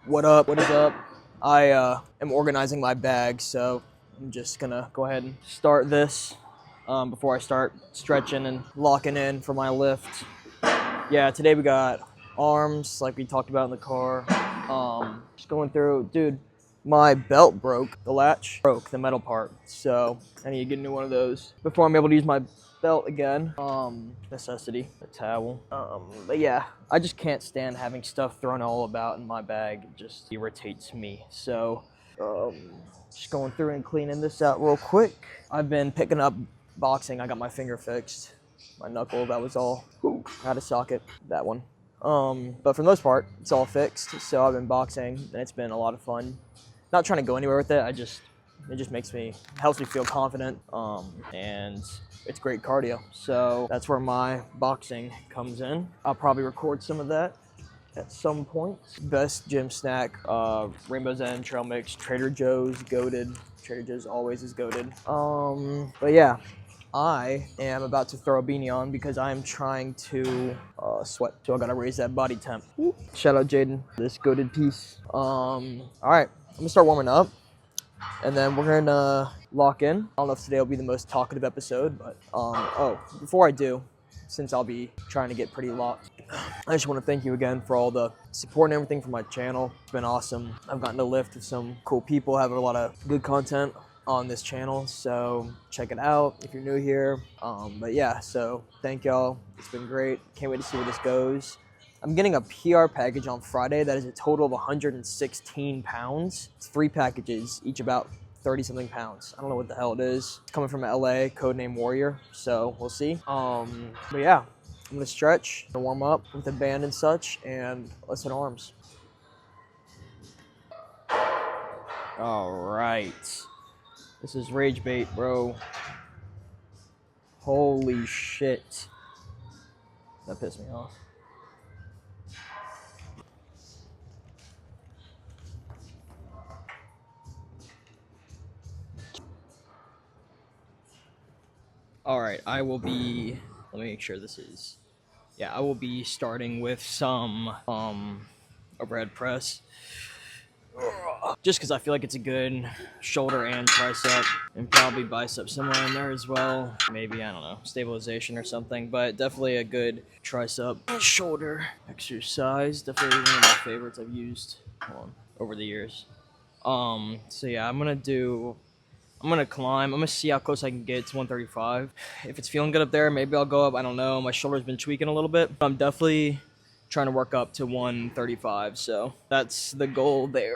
What up? What is up? I am organizing my bag, so I'm just gonna go ahead and start this before I start stretching and locking in for my lift. Yeah, today we got arms, like we talked about in the car. Just going through, dude, my belt broke. The latch broke, the metal part. So I need to get a new one of those before I'm able to use my belt again. Necessity, a towel. But yeah, I just can't stand having stuff thrown all about in my bag. It just irritates me. So just going through and cleaning this out real quick. I've been picking up boxing. I got my finger fixed. My knuckle, that was all out of socket, that one. But for the most part, it's all fixed. So I've been boxing and it's been a lot of fun. Not trying to go anywhere with it. It just helps me feel confident. And it's great cardio. So that's where my boxing comes in. I'll probably record some of that at some point. Best gym snack, Rainbow's End trail mix, Trader Joe's, goated. Trader Joe's always is goated. But yeah. I am about to throw a beanie on because I am trying to sweat. So I gotta raise that body temp. Shout out Jaden, this goated piece. All right, I'm gonna start warming up and then we're gonna lock in. I don't know if today will be the most talkative episode, but before I do, since I'll be trying to get pretty locked, I just want to thank you again for all the support and everything for my channel. It's been awesome. I've gotten to lift with some cool people, have a lot of good content on this channel, so check it out if you're new here. But yeah, so thank y'all. It's been great. Can't wait to see where this goes. I'm getting a PR package on Friday that is a total of 116 pounds. It's 3 packages, each about 30 something pounds. I don't know what the hell it is. It's coming from LA, codename Warrior, so we'll see. But yeah, I'm gonna stretch, warm up with the band and such, and let's hit arms. All right. This is rage bait, bro. Holy shit. That pissed me off. All right, I will be, let me make sure this is, yeah, I will be starting with some overhead press. Just because I feel like it's a good shoulder and tricep, and probably bicep somewhere in there as well. Maybe, I don't know, stabilization or something, but definitely a good tricep and shoulder exercise. Definitely one of my favorites I've used over the years. So yeah, I'm gonna climb. I'm gonna see how close I can get to 135. If it's feeling good up there, maybe I'll go up. I don't know. My shoulder's been tweaking a little bit. I'm definitely trying to work up to 135, so that's the goal there.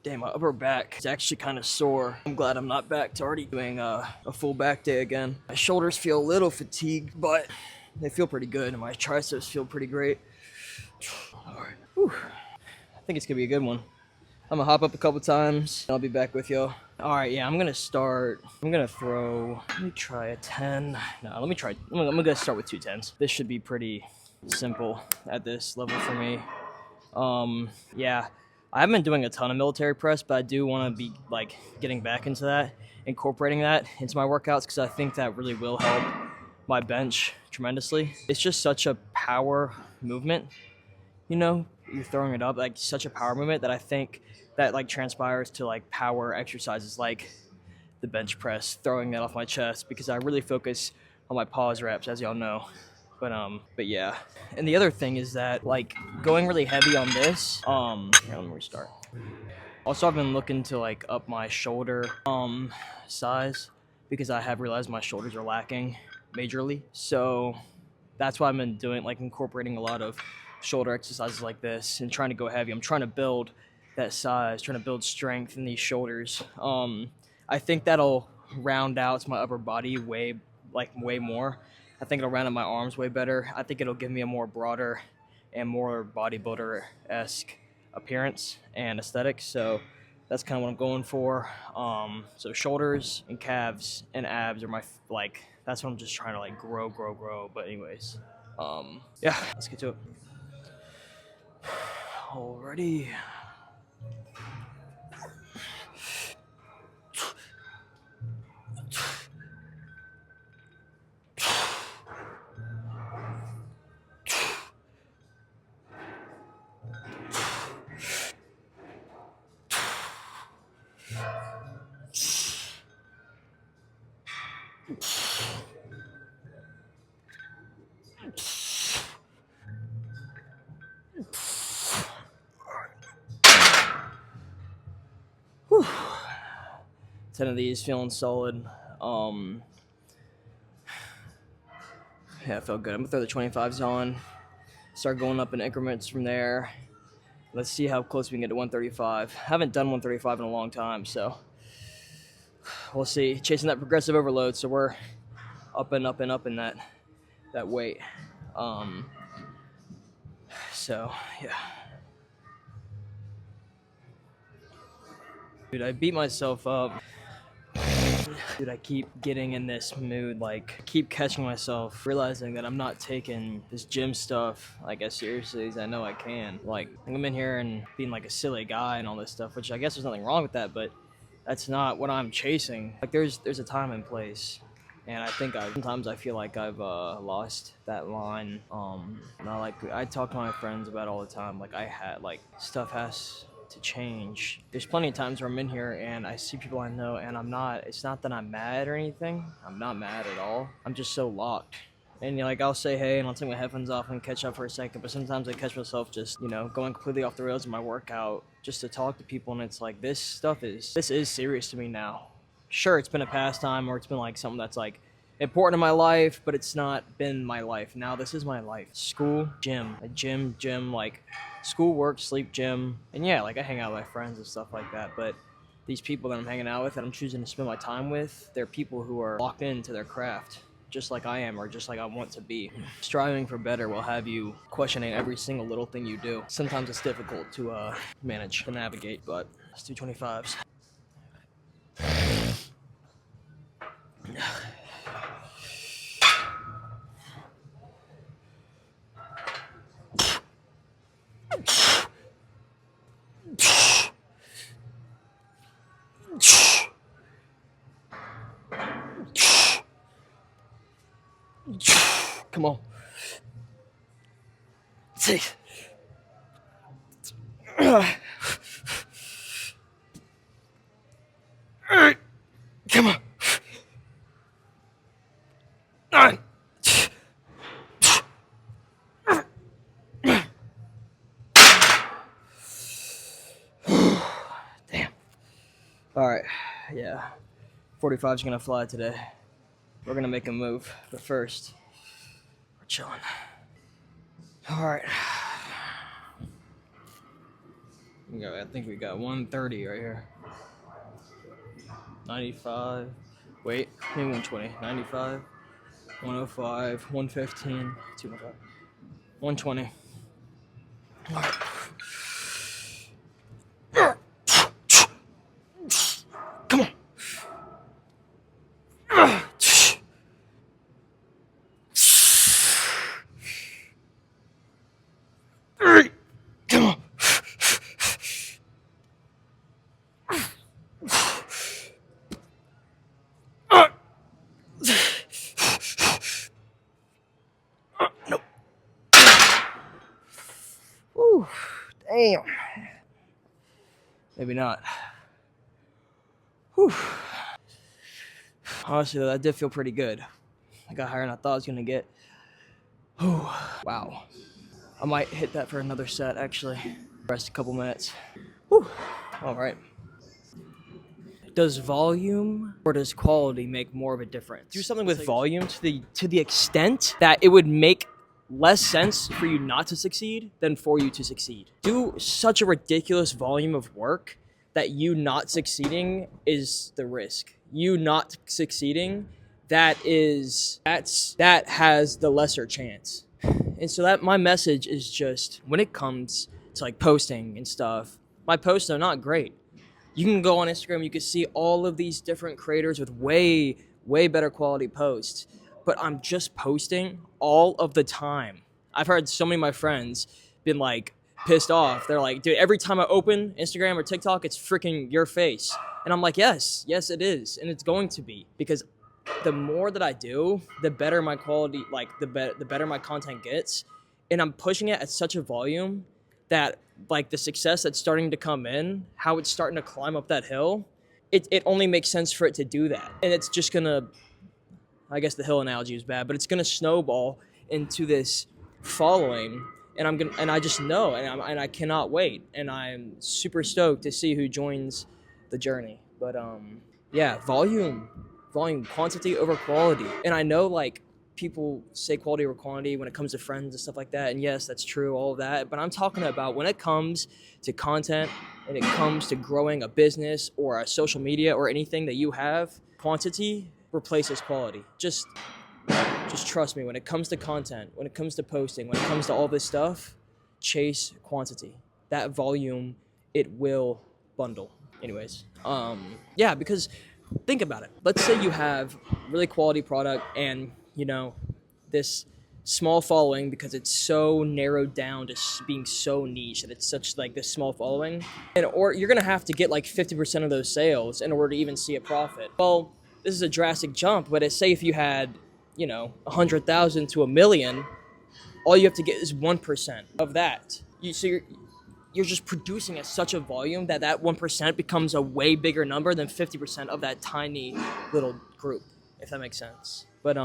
Damn, my upper back is actually kind of sore. I'm glad I'm not back to already doing a full back day again. My shoulders feel a little fatigued, but they feel pretty good, and my triceps feel pretty great. All right. Whew. I think it's gonna be a good one. I'm gonna hop up a couple times, and I'll be back with y'all. All right, yeah, I'm gonna throw, let me try a 10. No, I'm gonna start with 2 10s. This should be pretty simple at this level for me. Yeah, I haven't been doing a ton of military press, but I do want to be like getting back into that, incorporating that into my workouts, because I think that really will help my bench tremendously. It's just such a power movement, you know, you're throwing it up, like such a power movement that I think that like transpires to like power exercises like the bench press, throwing that off my chest, because I really focus on my pause reps, as y'all know. But yeah. And the other thing is that like going really heavy on this, here, let me restart. Also, I've been looking to like up my shoulder size, because I have realized my shoulders are lacking majorly. So that's why I've been doing, like, incorporating a lot of shoulder exercises like this and trying to go heavy. I'm trying to build that size, trying to build strength in these shoulders. I think that'll round out my upper body way more. I think it'll round out my arms way better. I think it'll give me a more broader and more bodybuilder-esque appearance and aesthetic. So that's kind of what I'm going for. So shoulders and calves and abs are my, like, that's what I'm just trying to like grow. But anyways, yeah, let's get to it. Alrighty. Whew. 10 of these, feeling solid. Yeah, it felt good. I'm gonna throw the 25s on, start going up in increments from there. Let's see how close we can get to 135. Haven't done 135 in a long time, so we'll see. Chasing that progressive overload, so we're up and up and up in that weight. So yeah. Dude, I beat myself up. Dude, I keep getting in this mood, like, keep catching myself, realizing that I'm not taking this gym stuff, like, as seriously as I know I can. Like, I'm in here and being, like, a silly guy and all this stuff, which I guess there's nothing wrong with that, but that's not what I'm chasing. Like, there's a time and place, and I think sometimes I feel like I've lost that line. I talk to my friends about it all the time, like, stuff has to change. There's plenty of times where I'm in here and I see people I know and it's not that I'm mad or anything. I'm not mad at all. I'm just so locked. And like, I'll say hey and I'll take my headphones off and catch up for a second, but sometimes I catch myself just, going completely off the rails in my workout just to talk to people, and it's like, this is serious to me now. Sure, it's been a pastime, or it's been like something that's like important in my life, but it's not been my life. Now this is my life. School, gym, like school, work, sleep, gym. And yeah, like I hang out with my friends and stuff like that, but these people that I'm hanging out with, that I'm choosing to spend my time with, they're people who are locked into their craft, just like I am, or just like I want to be. Striving for better will have you questioning every single little thing you do. Sometimes it's difficult to manage, to navigate, but let's do 25s. Come on. See. Come on. 9. Damn. All right. Yeah. 45's gonna fly today. We're gonna make a move, but first, we're chilling. All right. I think we got 130 right here. 95. Wait, maybe 120. 95. 105. 115. 205. 120. All right. Come on. Come on. Nope. Whew. Damn. Maybe not. Whew. Honestly, though, that did feel pretty good. I got higher than I thought I was gonna get. Whew. Wow. I might hit that for another set, actually. Rest a couple minutes. Whew. All right. Does volume or does quality make more of a difference? Do something with volume to the extent that it would make less sense for you not to succeed than for you to succeed. Do such a ridiculous volume of work that you not succeeding is the risk. You not succeeding, that has the lesser chance. And so that my message is just, when it comes to like posting and stuff, my posts are not great. You can go on Instagram, you can see all of these different creators with way better quality posts, but I'm just posting all of the time. I've heard so many of my friends been like pissed off. They're like, dude, every time I open Instagram or TikTok, it's freaking your face. And I'm like, yes, it is. And it's going to be, because the more that I do, the better my quality, like the better my content gets. And I'm pushing it at such a volume that like the success that's starting to come in, how it's starting to climb up that hill, it only makes sense for it to do that. And it's just gonna, I guess the hill analogy is bad, but it's gonna snowball into this following, and I just know, and I cannot wait, and I'm super stoked to see who joins the journey. But yeah, volume, quantity over quality, and I know like people say quality over quantity when it comes to friends and stuff like that, and yes, that's true, all of that. But I'm talking about when it comes to content, when it comes to growing a business or a social media or anything that you have, quantity replaces quality. Just trust me, when it comes to content, when it comes to posting, when it comes to all this stuff, chase quantity. That volume, it will bundle. Anyways, yeah, because think about it. Let's say you have really quality product and, this small following because it's so narrowed down to being so niche that it's such like this small following. And or you're going to have to get like 50% of those sales in order to even see a profit. Well, this is a drastic jump, but say if you had, 100,000 to a million, all you have to get is 1% of that. You're just producing at such a volume that 1% becomes a way bigger number than 50% of that tiny little group, if that makes sense. But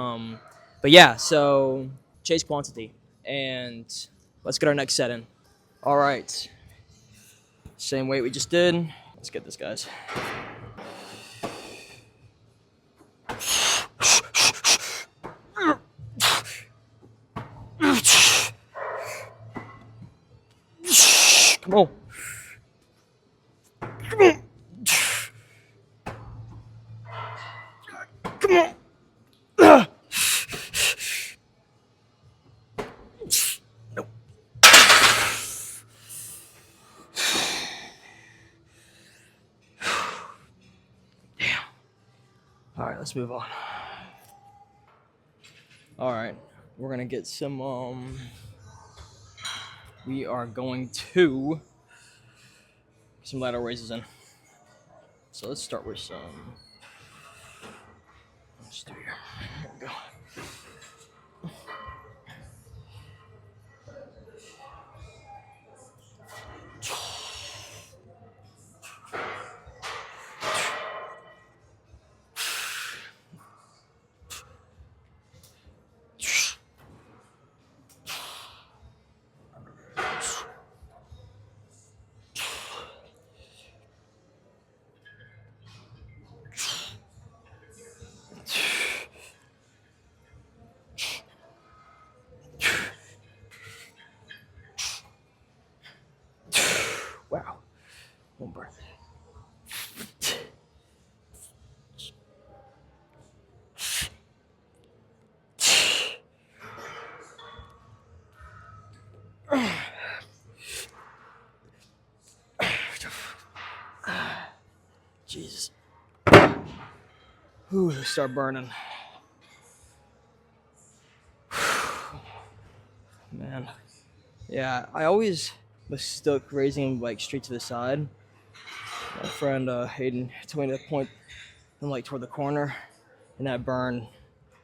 yeah, so chase quantity, and let's get our next set in. All right, same weight we just did. Let's get this, guys. Come on. Come on. Come on. Nope. Damn. All right, let's move on. All right, we're gonna get some. We are going to get some lateral raises in. So let's start with some. Let's do here. Here we go. Wow. One breath. Jesus. Ooh, start burning. Man. Yeah, I always mistook raising like straight to the side. My friend Hayden told me to point them like toward the corner, and that burn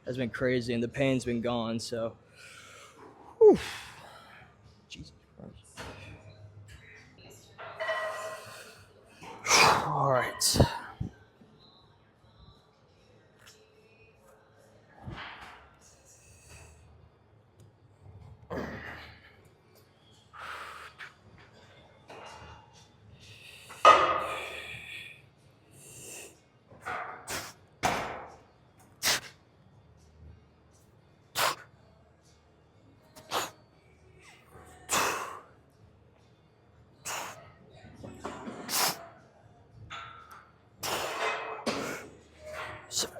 has been crazy, and the pain's been gone. So, whew. Jesus Christ. All right.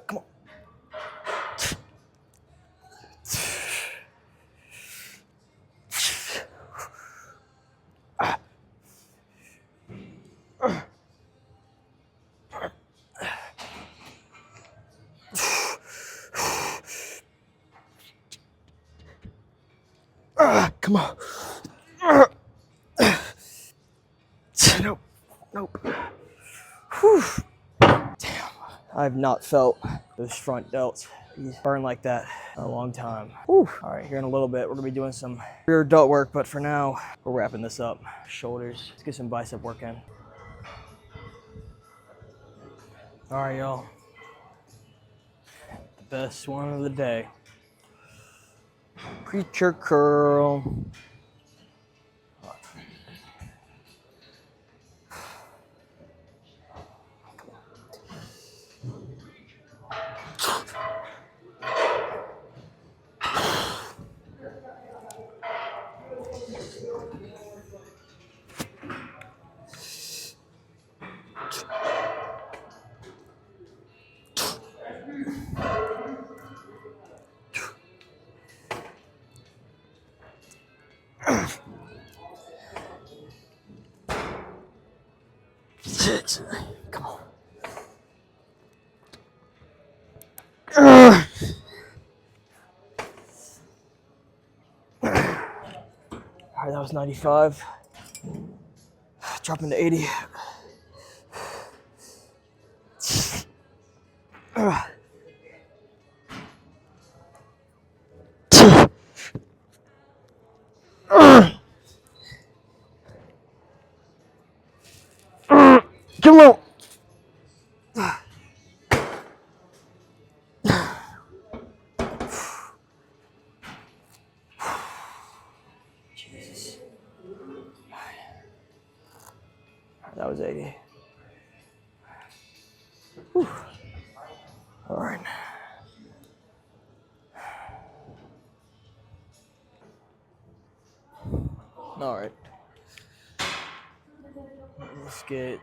Come on. Come on. Nope. Nope. Whew. Damn. I've not felt those front delts burn like that in a long time. Whew. All right, here in a little bit, we're gonna be doing some rear delt work, but for now, we're wrapping this up. Shoulders. Let's get some bicep work in. All right, y'all. The best one of the day. Preacher curl. Come on. All right, that was 95. Dropping to 80. Come on. Jesus. That was 80. Whew. All right. All right. Let's get.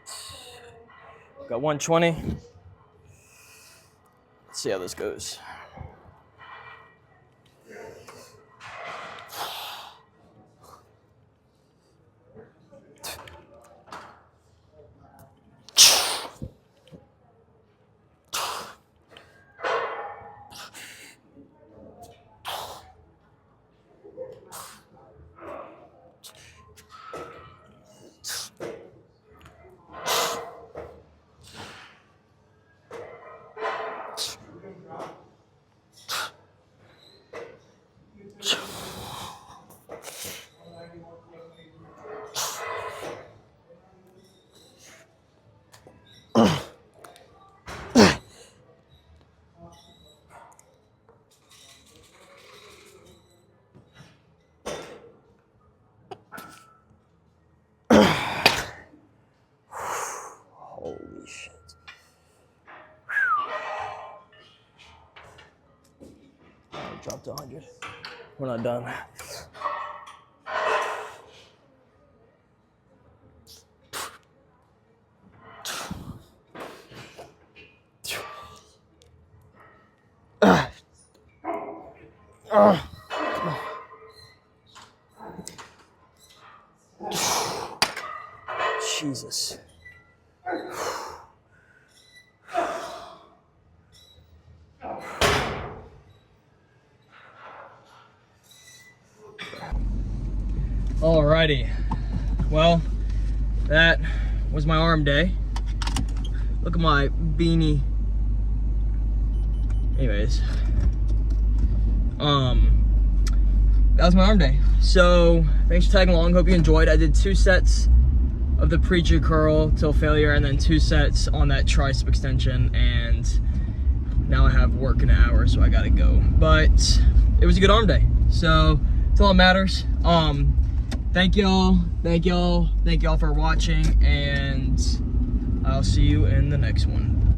Got 120. Let's see how this goes. Holy shit. Dropped to 100. We're not done. Jesus. Alrighty. Well, that was my arm day. Look at my beanie. Anyways. That was my arm day. So, thanks for tagging along. Hope you enjoyed. I did 2 sets of the preacher curl till failure, and then 2 sets on that tricep extension, and now I have work in an hour, so I gotta go. But it was a good arm day, so that's all that matters. Thank y'all for watching, and I'll see you in the next one.